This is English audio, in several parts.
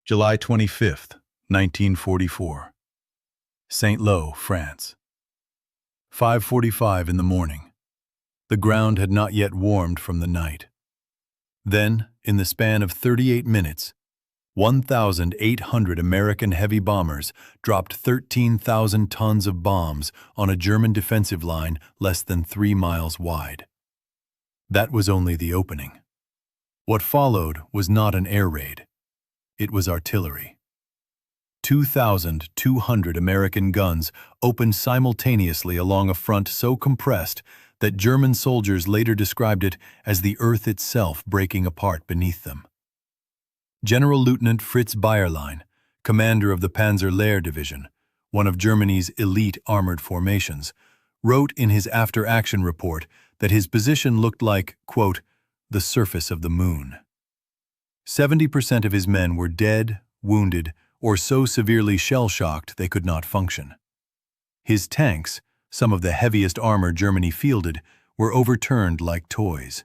July 25th, 1944. St. Lo, France. 5:45 in the morning. The ground had not yet warmed from the night. Then, in the span of 38 minutes, 1,800 American heavy bombers dropped 13,000 tons of bombs on a German defensive line less than 3 miles wide. That was only the opening. What followed was not an air raid. It was artillery. 2,200 American guns opened simultaneously along a front so compressed that German soldiers later described it as the earth itself breaking apart beneath them. General Lieutenant Fritz Bayerlein, commander of the Panzer Lehr Division, one of Germany's elite armored formations, wrote in his after-action report that his position looked like, quote, the surface of the moon. 70% of his men were dead, wounded, or so severely shell-shocked they could not function. His tanks, some of the heaviest armor Germany fielded, were overturned like toys.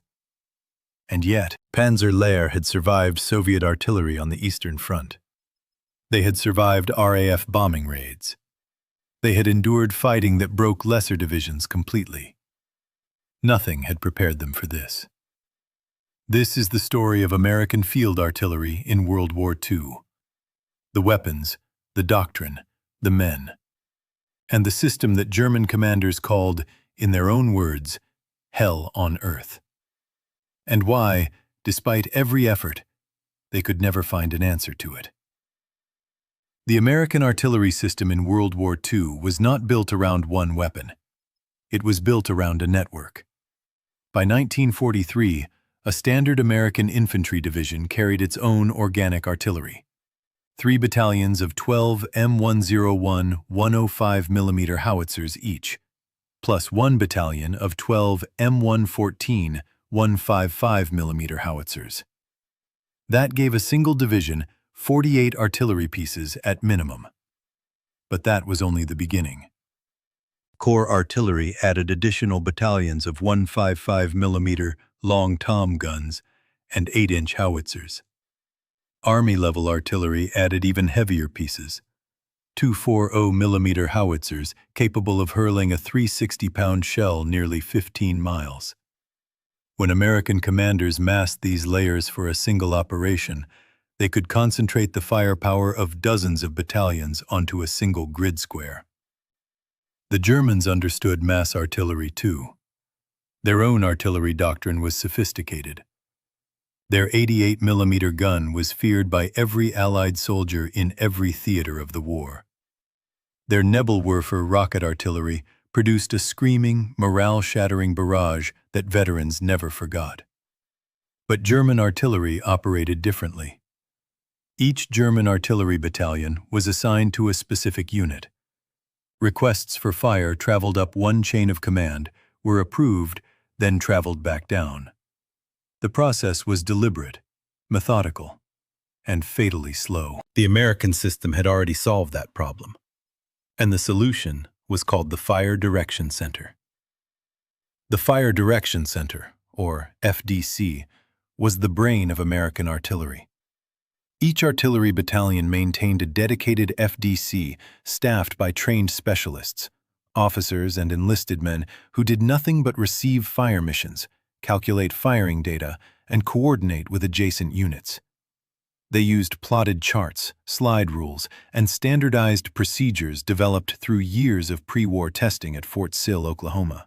And yet, Panzer Lehr had survived Soviet artillery on the Eastern Front. They had survived RAF bombing raids. They had endured fighting that broke lesser divisions completely. Nothing had prepared them for this. This is the story of American field artillery in World War II. The weapons, the doctrine, the men, and the system that German commanders called, in their own words, hell on earth. And why, despite every effort, they could never find an answer to it. The American artillery system in World War II was not built around one weapon. It was built around a network. By 1943, a standard American infantry division carried its own organic artillery. 3 battalions of 12 M101 105mm howitzers each, plus 1 battalion of 12 M114 155mm howitzers. That gave a single division 48 artillery pieces at minimum. But that was only the beginning. Corps artillery added additional battalions of 155mm long tom guns and 8-inch howitzers. Army-level artillery added even heavier pieces, 240mm howitzers capable of hurling a 360-pound shell nearly 15 miles. When American commanders massed these layers for a single operation, they could concentrate the firepower of dozens of battalions onto a single grid square. The Germans understood mass artillery too. Their own artillery doctrine was sophisticated. Their 88mm gun was feared by every Allied soldier in every theater of the war. Their Nebelwerfer rocket artillery produced a screaming, morale-shattering barrage that veterans never forgot. But German artillery operated differently. Each German artillery battalion was assigned to a specific unit. Requests for fire traveled up one chain of command, were approved, then traveled back down. The process was deliberate, methodical, and fatally slow. The American system had already solved that problem, and the solution was called the Fire Direction Center. The Fire Direction Center, or FDC, was the brain of American artillery. Each artillery battalion maintained a dedicated FDC staffed by trained specialists, officers and enlisted men who did nothing but receive fire missions, calculate firing data, and coordinate with adjacent units. They used plotted charts, slide rules, and standardized procedures developed through years of pre-war testing at Fort Sill, Oklahoma.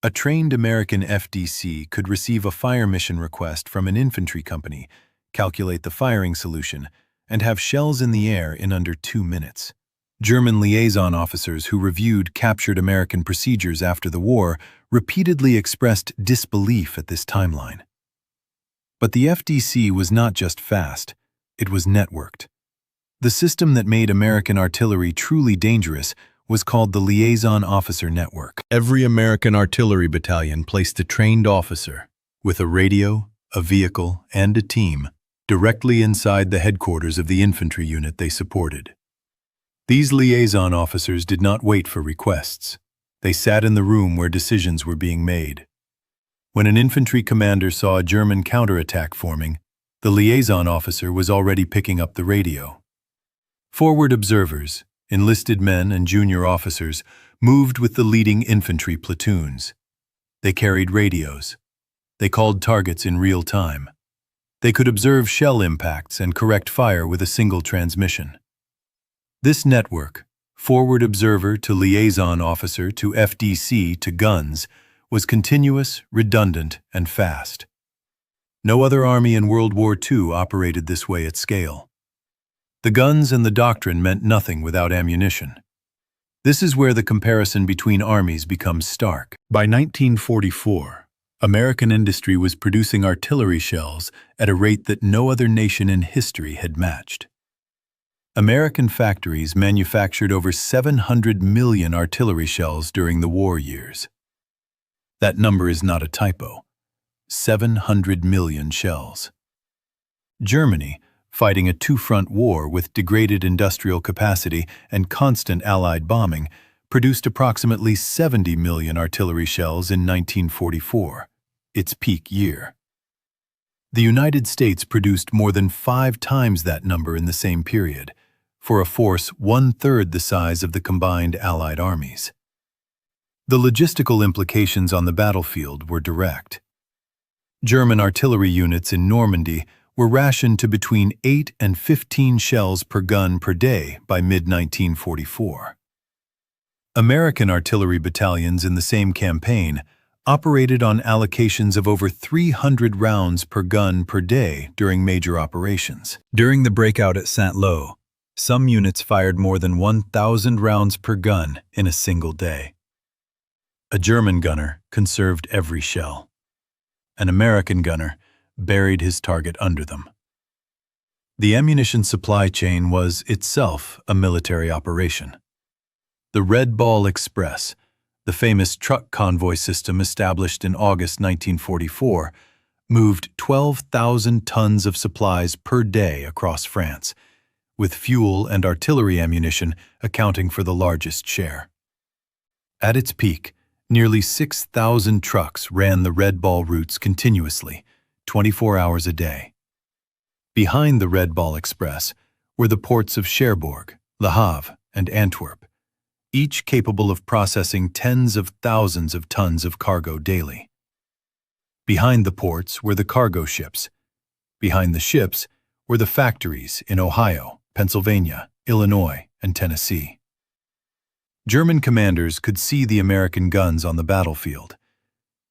A trained American FDC could receive a fire mission request from an infantry company, calculate the firing solution, and have shells in the air in under 2 minutes. German liaison officers who reviewed captured American procedures after the war repeatedly expressed disbelief at this timeline. But the FDC was not just fast, it was networked. The system that made American artillery truly dangerous was called the Liaison Officer Network. Every American artillery battalion placed a trained officer, with a radio, a vehicle, and a team, directly inside the headquarters of the infantry unit they supported. These liaison officers did not wait for requests. They sat in the room where decisions were being made. When an infantry commander saw a German counterattack forming, The liaison officer was already picking up the radio. Forward observers, enlisted men and junior officers, moved with the leading infantry platoons. They carried radios. They called targets in real time. They could observe shell impacts and correct fire with a single transmission. This network, forward observer to liaison officer to FDC to guns, was continuous, redundant, and fast. No other army in World War II operated this way at scale. The guns and the doctrine meant nothing without ammunition. This is where the comparison between armies becomes stark. By 1944, American industry was producing artillery shells at a rate that no other nation in history had matched. American factories manufactured over 700 million artillery shells during the war years. That number is not a typo. 700 million shells. Germany, fighting a two-front war with degraded industrial capacity and constant Allied bombing, produced approximately 70 million artillery shells in 1944, its peak year. The United States produced more than 5 times that number in the same period, for a force 1/3 the size of the combined Allied armies. The logistical implications on the battlefield were direct. German artillery units in Normandy were rationed to between 8 and 15 shells per gun per day by mid-1944. American artillery battalions in the same campaign operated on allocations of over 300 rounds per gun per day during major operations. During the breakout at Saint-Lô, some units fired more than 1,000 rounds per gun in a single day. A German gunner conserved every shell. An American gunner buried his target under them. The ammunition supply chain was itself a military operation. The Red Ball Express, the famous truck convoy system established in August 1944, moved 12,000 tons of supplies per day across France, with fuel and artillery ammunition accounting for the largest share. At its peak, nearly 6,000 trucks ran the Red Ball routes continuously, 24 hours a day. Behind the Red Ball Express were the ports of Cherbourg, Le Havre, and Antwerp, each capable of processing tens of thousands of tons of cargo daily. Behind the ports were the cargo ships. Behind the ships were the factories in Ohio, Pennsylvania, Illinois, and Tennessee. German commanders could see the American guns on the battlefield.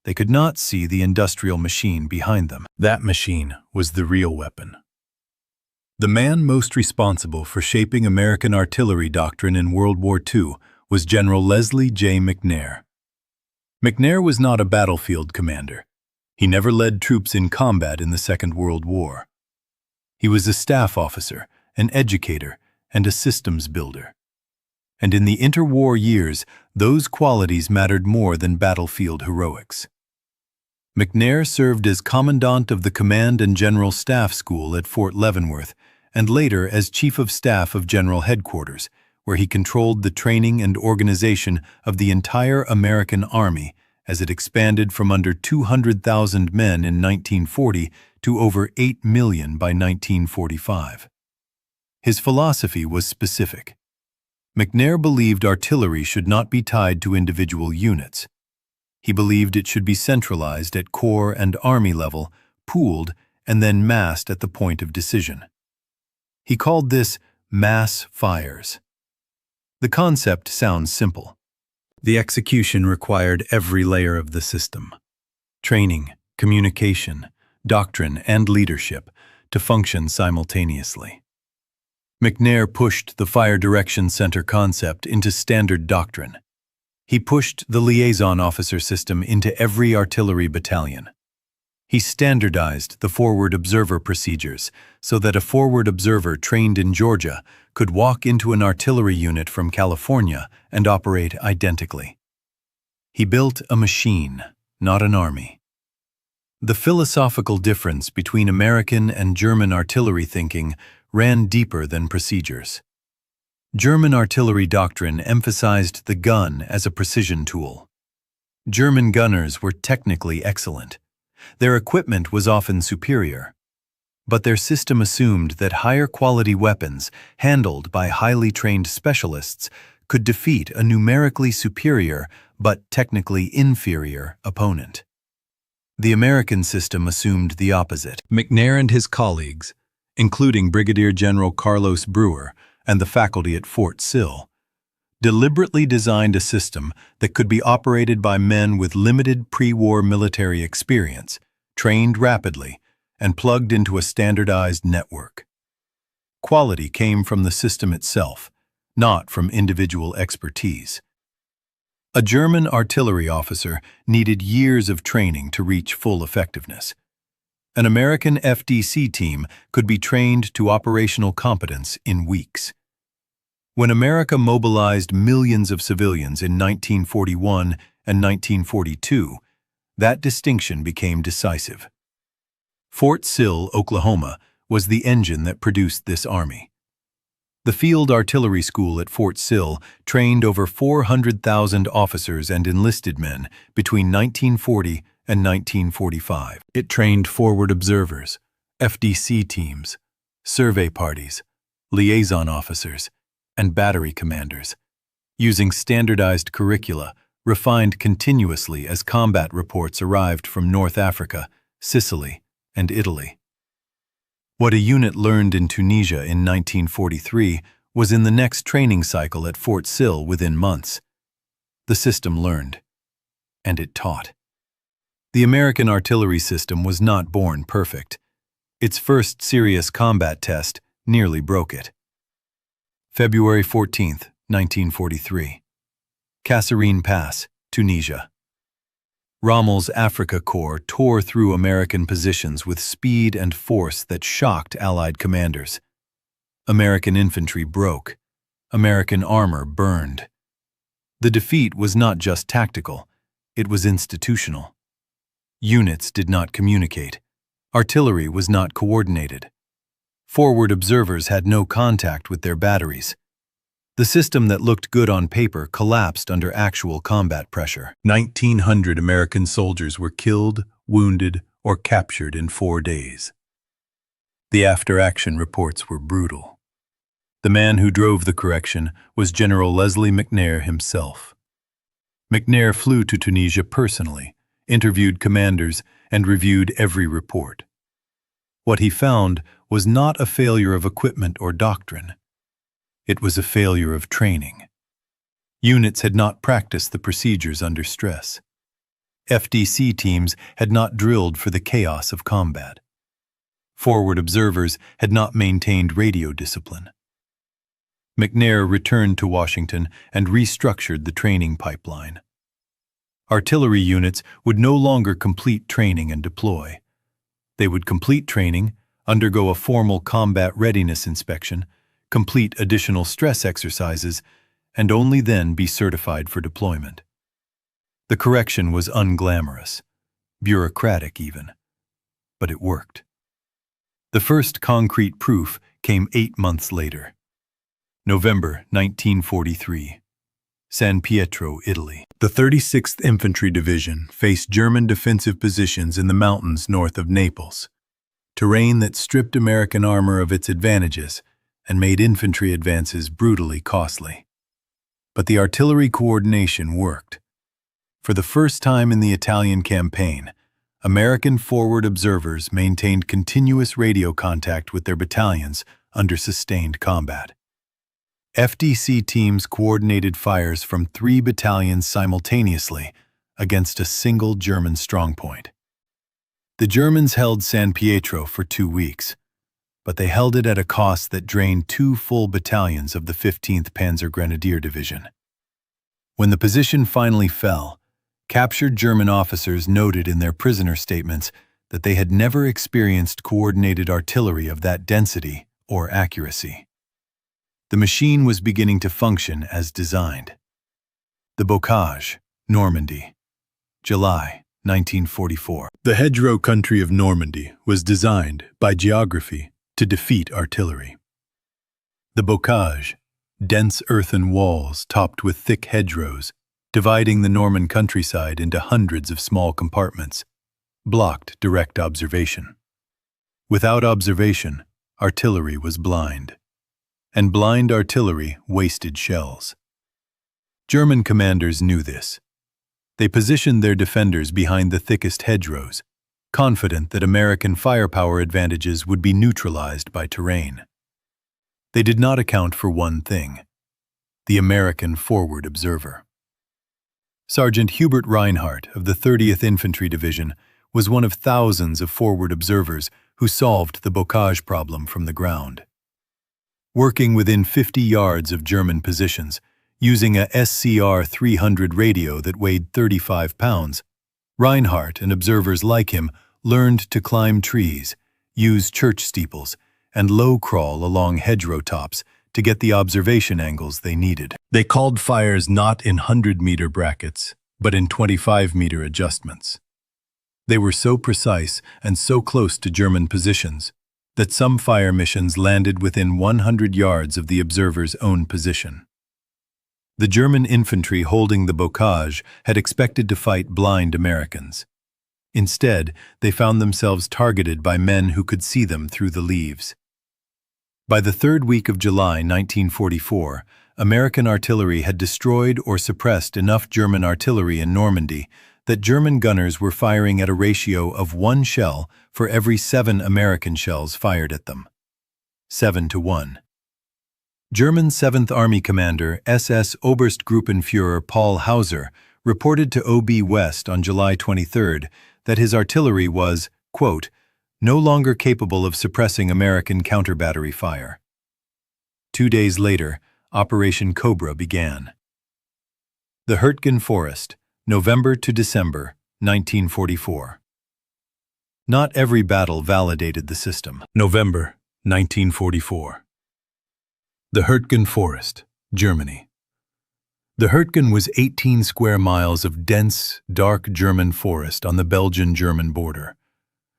They could not see the industrial machine behind them. That machine was the real weapon. The man most responsible for shaping American artillery doctrine in World War II was General Leslie J. McNair. McNair was not a battlefield commander. He never led troops in combat in the Second World War. He was a staff officer, an educator, and a systems builder. And in the interwar years, those qualities mattered more than battlefield heroics. McNair served as Commandant of the Command and General Staff School at Fort Leavenworth, and later as Chief of Staff of General Headquarters, where he controlled the training and organization of the entire American Army as it expanded from under 200,000 men in 1940 to over 8 million by 1945. His philosophy was specific. McNair believed artillery should not be tied to individual units. He believed it should be centralized at corps and army level, pooled, and then massed at the point of decision. He called this mass fires. The concept sounds simple. The execution required every layer of the system: training, communication, doctrine, and leadership to function simultaneously. McNair pushed the Fire Direction Center concept into standard doctrine. He pushed the liaison officer system into every artillery battalion. He standardized the forward observer procedures so that a forward observer trained in Georgia could walk into an artillery unit from California and operate identically. He built a machine, not an army. The philosophical difference between American and German artillery thinking ran deeper than procedures. German artillery doctrine emphasized the gun as a precision tool. German gunners were technically excellent. Their equipment was often superior. But their system assumed that higher-quality weapons, handled by highly trained specialists, could defeat a numerically superior but technically inferior opponent. The American system assumed the opposite. McNair and his colleagues, including Brigadier General Carlos Brewer and the faculty at Fort Sill, deliberately designed a system that could be operated by men with limited pre-war military experience, trained rapidly, and plugged into a standardized network. Quality came from the system itself, not from individual expertise. A German artillery officer needed years of training to reach full effectiveness. An American FDC team could be trained to operational competence in weeks. When America mobilized millions of civilians in 1941 and 1942, that distinction became decisive. Fort Sill, Oklahoma, was the engine that produced this army. The Field Artillery School at Fort Sill trained over 400,000 officers and enlisted men between 1940 and 1945. It trained forward observers, FDC teams, survey parties, liaison officers, and battery commanders, using standardized curricula refined continuously as combat reports arrived from North Africa, Sicily, and Italy. What a unit learned in Tunisia in 1943 was in the next training cycle at Fort Sill within months. The system learned, and it taught. The American artillery system was not born perfect. Its first serious combat test nearly broke it. February 14, 1943. Kasserine Pass, Tunisia. Rommel's Africa Corps tore through American positions with speed and force that shocked Allied commanders. American infantry broke. American armor burned. The defeat was not just tactical, it was institutional. Units did not communicate. Artillery was not coordinated. Forward observers had no contact with their batteries. The system that looked good on paper collapsed under actual combat pressure. 1,900 American soldiers were killed, wounded, or captured in 4 days. The after-action reports were brutal. The man who drove the correction was General Leslie McNair himself. McNair flew to Tunisia personally, interviewed commanders, and reviewed every report. What he found was not a failure of equipment or doctrine. It was a failure of training. Units had not practiced the procedures under stress. FDC teams had not drilled for the chaos of combat. Forward observers had not maintained radio discipline. McNair returned to Washington and restructured the training pipeline. Artillery units would no longer complete training and deploy. They would complete training, undergo a formal combat readiness inspection, complete additional stress exercises, and only then be certified for deployment. The correction was unglamorous, bureaucratic even, but it worked. The first concrete proof came 8 months later. November 1943. San Pietro, Italy. The 36th Infantry Division faced German defensive positions in the mountains north of Naples, terrain that stripped American armor of its advantages and made infantry advances brutally costly. But the artillery coordination worked. For the first time in the Italian campaign, American forward observers maintained continuous radio contact with their battalions under sustained combat. FDC teams coordinated fires from 3 battalions simultaneously against a single German strongpoint. The Germans held San Pietro for 2 weeks, but they held it at a cost that drained 2 full battalions of the 15th Panzer Grenadier Division. When the position finally fell, captured German officers noted in their prisoner statements that they had never experienced coordinated artillery of that density or accuracy. The machine was beginning to function as designed. The Bocage, Normandy, July 1944. The hedgerow country of Normandy was designed, by geography, to defeat artillery. The Bocage, dense earthen walls topped with thick hedgerows, dividing the Norman countryside into hundreds of small compartments, blocked direct observation. Without observation, artillery was blind. And blind artillery wasted shells. German commanders knew this. They positioned their defenders behind the thickest hedgerows, confident that American firepower advantages would be neutralized by terrain. They did not account for one thing: the American forward observer. Sergeant Hubert Reinhardt of the 30th Infantry Division was one of thousands of forward observers who solved the bocage problem from the ground. Working within 50 yards of German positions, using a SCR-300 radio that weighed 35 pounds, Reinhardt and observers like him learned to climb trees, use church steeples, and low-crawl along hedgerow tops to get the observation angles they needed. They called fires not in 100-meter brackets, but in 25-meter adjustments. They were so precise and so close to German positions that some fire missions landed within 100 yards of the observer's own position. The German infantry holding the bocage had expected to fight blind Americans. Instead, they found themselves targeted by men who could see them through the leaves. By the third week of July 1944, American artillery had destroyed or suppressed enough German artillery in Normandy that German gunners were firing at a ratio of 1 shell for every 7 American shells fired at them. 7-1. German 7th Army commander SS Oberstgruppenführer Paul Hauser reported to OB West on July 23 that his artillery was, quote, no longer capable of suppressing American counter-battery fire. 2 days later, Operation Cobra began. The Hurtgen Forest, November to December, 1944. Not every battle validated the system. November, 1944. The Hurtgen Forest, Germany. The Hurtgen was 18 square miles of dense, dark German forest on the Belgian-German border.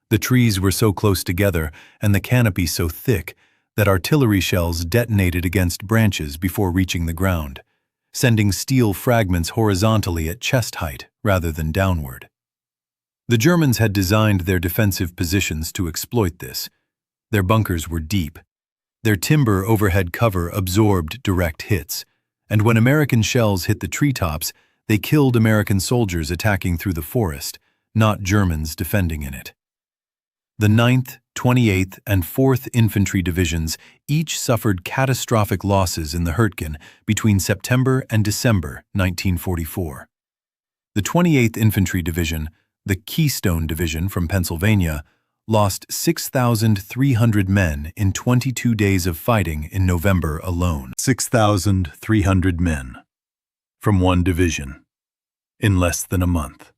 The trees were so close together and the canopy so thick that artillery shells detonated against branches before reaching the ground, sending steel fragments horizontally at chest height rather than downward. The Germans had designed their defensive positions to exploit this. Their bunkers were deep. Their timber overhead cover absorbed direct hits, and when American shells hit the treetops, they killed American soldiers attacking through the forest, not Germans defending in it. The 9th, 28th, and 4th Infantry Divisions each suffered catastrophic losses in the Hurtgen between September and December 1944. The 28th Infantry Division, the Keystone Division from Pennsylvania, lost 6,300 men in 22 days of fighting in November alone. 6,300 men from one division in less than a month.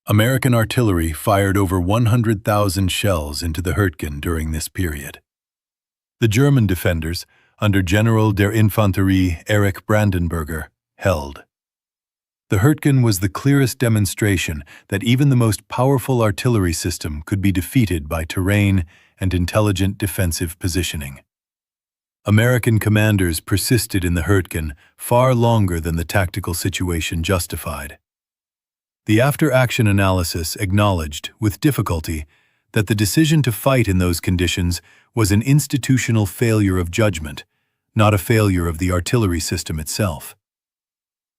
American artillery fired over 100,000 shells into the Hurtgen during this period. The German defenders, under General der Infanterie Erich Brandenberger, held. The Hurtgen was the clearest demonstration that even the most powerful artillery system could be defeated by terrain and intelligent defensive positioning. American commanders persisted in the Hurtgen far longer than the tactical situation justified. The after-action analysis acknowledged, with difficulty, that the decision to fight in those conditions was an institutional failure of judgment, not a failure of the artillery system itself.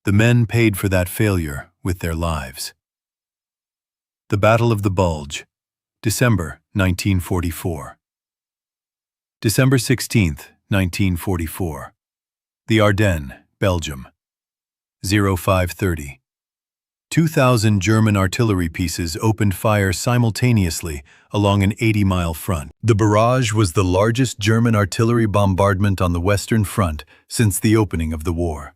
The men paid for that failure with their lives. The Battle of the Bulge, December 1944. December 16, 1944. The Ardennes, Belgium. 0530. 2,000 German artillery pieces opened fire simultaneously along an 80-mile front. The barrage was the largest German artillery bombardment on the Western Front since the opening of the war.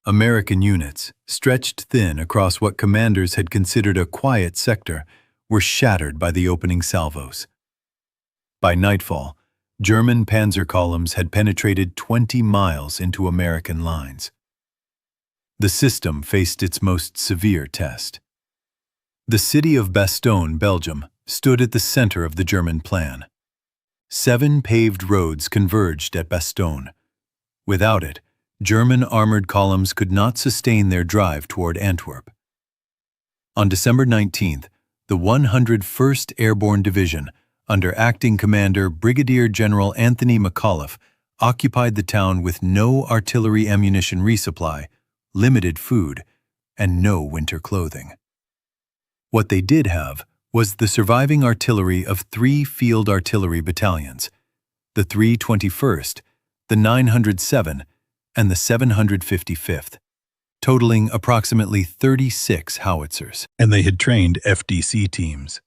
American units, stretched thin across what commanders had considered a quiet sector, were shattered by the opening salvos. By nightfall, German panzer columns had penetrated 20 miles into American lines. The system faced its most severe test. The city of Bastogne, Belgium, stood at the center of the German plan. 7 paved roads converged at Bastogne. Without it, German armored columns could not sustain their drive toward Antwerp. On December 19th, the 101st Airborne Division, under acting commander Brigadier General Anthony McAuliffe, occupied the town with no artillery ammunition resupply, limited food, and no winter clothing. What they did have was the surviving artillery of 3 field artillery battalions, the 321st, the 907, and the 755th, totaling approximately 36 howitzers. And they had trained FDC teams.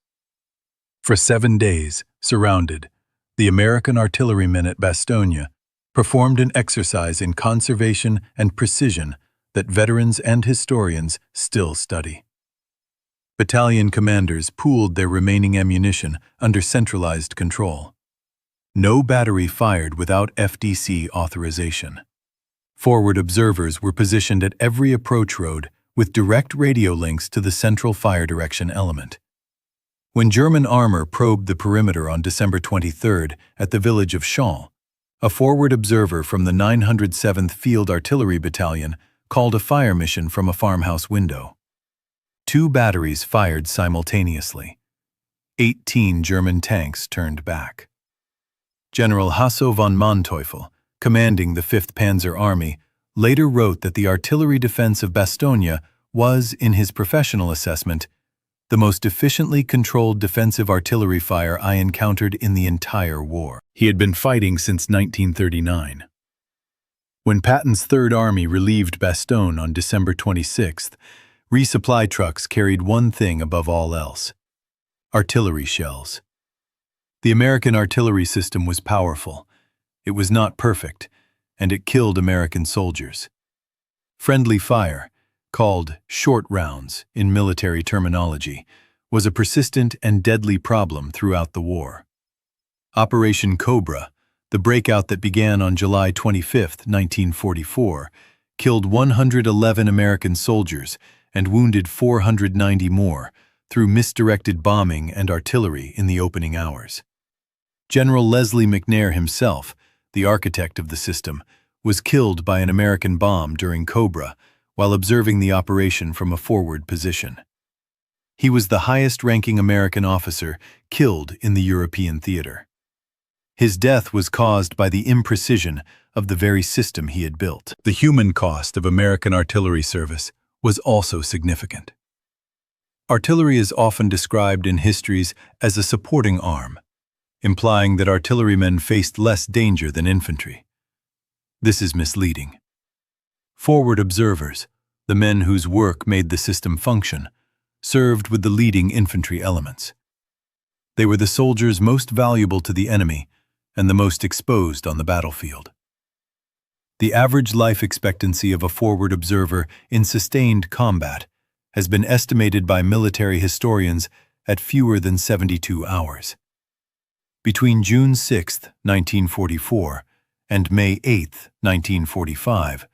For 7 days, surrounded, the American artillerymen at Bastogne performed an exercise in conservation and precision that veterans and historians still study. Battalion commanders pooled their remaining ammunition under centralized control. No battery fired without FDC authorization. Forward observers were positioned at every approach road with direct radio links to the central fire direction element. When German armor probed the perimeter on December 23rd at the village of Champs, a forward observer from the 907th Field Artillery Battalion called a fire mission from a farmhouse window. 2 batteries fired simultaneously. 18 German tanks turned back. General Hasso von Manteuffel, commanding the 5th Panzer Army, later wrote that the artillery defense of Bastogne was, in his professional assessment, the most efficiently controlled defensive artillery fire I encountered in the entire war. He had been fighting since 1939. When Patton's Third Army relieved Bastogne on December 26th, resupply trucks carried one thing above all else: artillery shells. The American artillery system was powerful. It was not perfect, and it killed American soldiers. Friendly fire, called short rounds in military terminology, was a persistent and deadly problem throughout the war. Operation Cobra, the breakout that began on July 25, 1944, killed 111 American soldiers and wounded 490 more through misdirected bombing and artillery in the opening hours. General Leslie McNair himself, the architect of the system, was killed by an American bomb during Cobra while observing the operation from a forward position. He was the highest-ranking American officer killed in the European theater. His death was caused by the imprecision of the very system he had built. The human cost of American artillery service was also significant. Artillery is often described in histories as a supporting arm, implying that artillerymen faced less danger than infantry. This is misleading. Forward observers, the men whose work made the system function, served with the leading infantry elements. They were the soldiers most valuable to the enemy and the most exposed on the battlefield. The average life expectancy of a forward observer in sustained combat has been estimated by military historians at fewer than 72 hours. Between June 6, 1944, and May 8, 1945,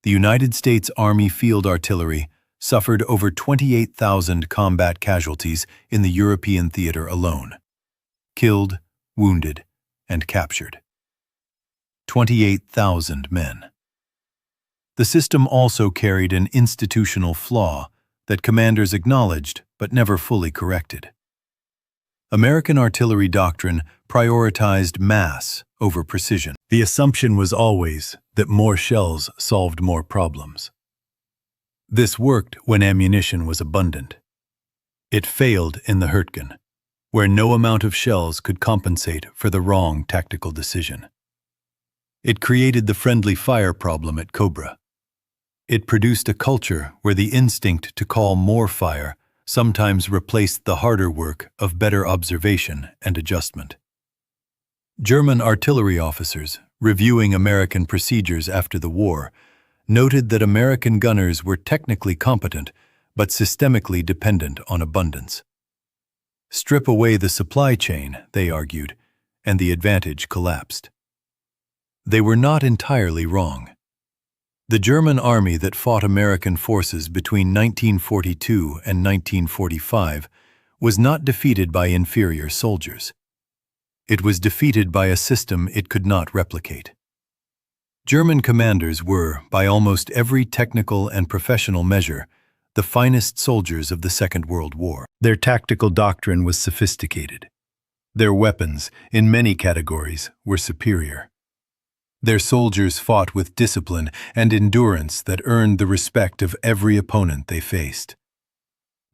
the United States Army Field Artillery suffered over 28,000 combat casualties in the European theater alone. Killed, wounded, and captured. 28,000 men. The system also carried an institutional flaw that commanders acknowledged but never fully corrected. American artillery doctrine prioritized mass over precision. The assumption was always that more shells solved more problems. This worked when ammunition was abundant. It failed in the Hurtgen, where no amount of shells could compensate for the wrong tactical decision. It created the friendly fire problem at Cobra. It produced a culture where the instinct to call more fire sometimes replaced the harder work of better observation and adjustment. German artillery officers, reviewing American procedures after the war, noted that American gunners were technically competent but systemically dependent on abundance. Strip away the supply chain, they argued, and the advantage collapsed. They were not entirely wrong. The German army that fought American forces between 1942 and 1945 was not defeated by inferior soldiers. It was defeated by a system it could not replicate. German commanders were, by almost every technical and professional measure, the finest soldiers of the Second World War. Their tactical doctrine was sophisticated. Their weapons, in many categories, were superior. Their soldiers fought with discipline and endurance that earned the respect of every opponent they faced.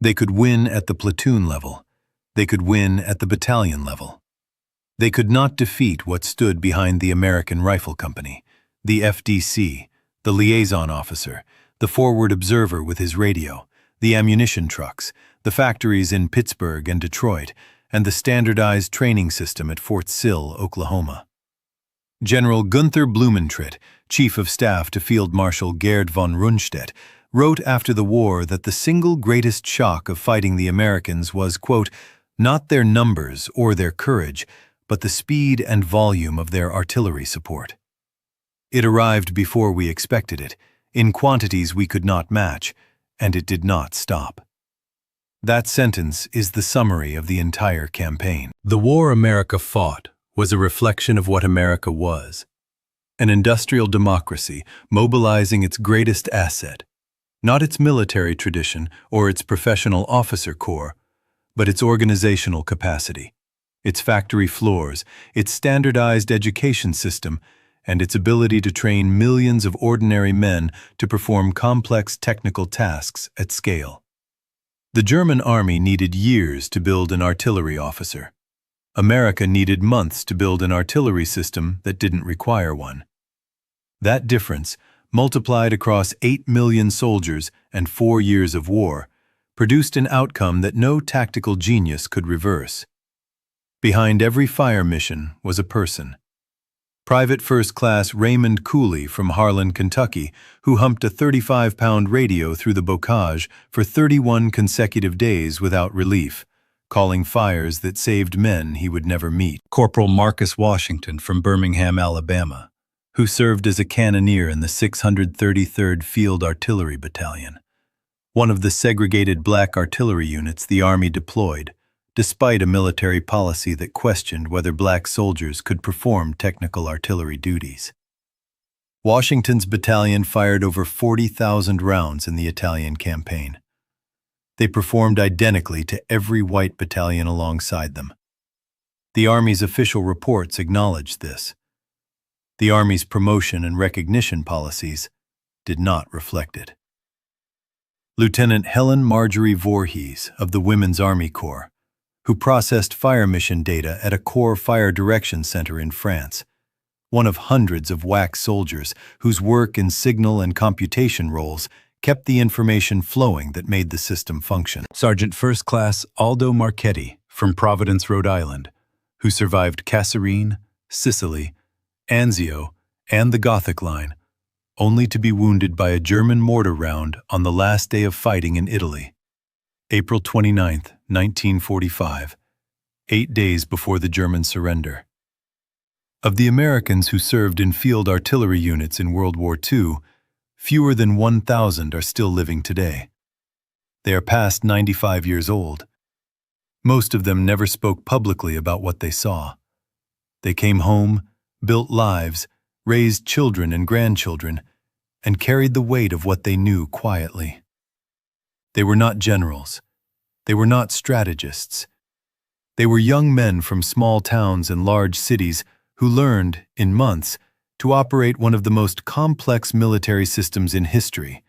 They could win at the platoon level. They could win at the battalion level. They could not defeat what stood behind the American Rifle Company, the FDC, the liaison officer, the forward observer with his radio, the ammunition trucks, the factories in Pittsburgh and Detroit, and the standardized training system at Fort Sill, Oklahoma. General Gunther Blumentritt, Chief of Staff to Field Marshal Gerd von Rundstedt, wrote after the war that the single greatest shock of fighting the Americans was, quote, not their numbers or their courage, but the speed and volume of their artillery support. It arrived before we expected it, in quantities we could not match, and it did not stop. That sentence is the summary of the entire campaign. The war America fought was a reflection of what America was, an industrial democracy mobilizing its greatest asset, not its military tradition or its professional officer corps, but its organizational capacity, its factory floors, its standardized education system, and its ability to train millions of ordinary men to perform complex technical tasks at scale. The German army needed years to build an artillery officer. America needed months to build an artillery system that didn't require one. That difference, multiplied across 8 million soldiers and 4 years of war, produced an outcome that no tactical genius could reverse. Behind every fire mission was a person. Private First Class Raymond Cooley from Harlan, Kentucky, who humped a 35-pound radio through the bocage for 31 consecutive days without relief, calling fires that saved men he would never meet. Corporal Marcus Washington from Birmingham, Alabama, who served as a cannoneer in the 633rd Field Artillery Battalion, one of the segregated black artillery units the Army deployed, despite a military policy that questioned whether black soldiers could perform technical artillery duties. Washington's battalion fired over 40,000 rounds in the Italian campaign. They performed identically to every white battalion alongside them. The Army's official reports acknowledged this. The Army's promotion and recognition policies did not reflect it. Lieutenant Helen Marjorie Voorhees of the Women's Army Corps, who processed fire mission data at a Corps Fire Direction Center in France, one of hundreds of WAC soldiers whose work in signal and computation roles kept the information flowing that made the system function. Sergeant First Class Aldo Marchetti from Providence, Rhode Island, who survived Kasserine, Sicily, Anzio, and the Gothic Line, only to be wounded by a German mortar round on the last day of fighting in Italy, April 29, 1945, 8 days before the German surrender. Of the Americans who served in field artillery units in World War II, fewer than 1,000 are still living today. They are past 95 years old. Most of them never spoke publicly about what they saw. They came home, built lives, raised children and grandchildren, and carried the weight of what they knew quietly. They were not generals. They were not strategists. They were young men from small towns and large cities who learned, in months, to operate one of the most complex military systems in history,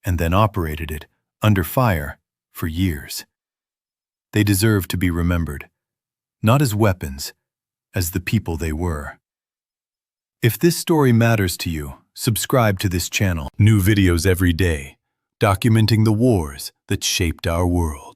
and then operated it, under fire, for years. They deserve to be remembered, not as weapons, as the people they were. If this story matters to you, subscribe to this channel. New videos every day, documenting the wars that shaped our world.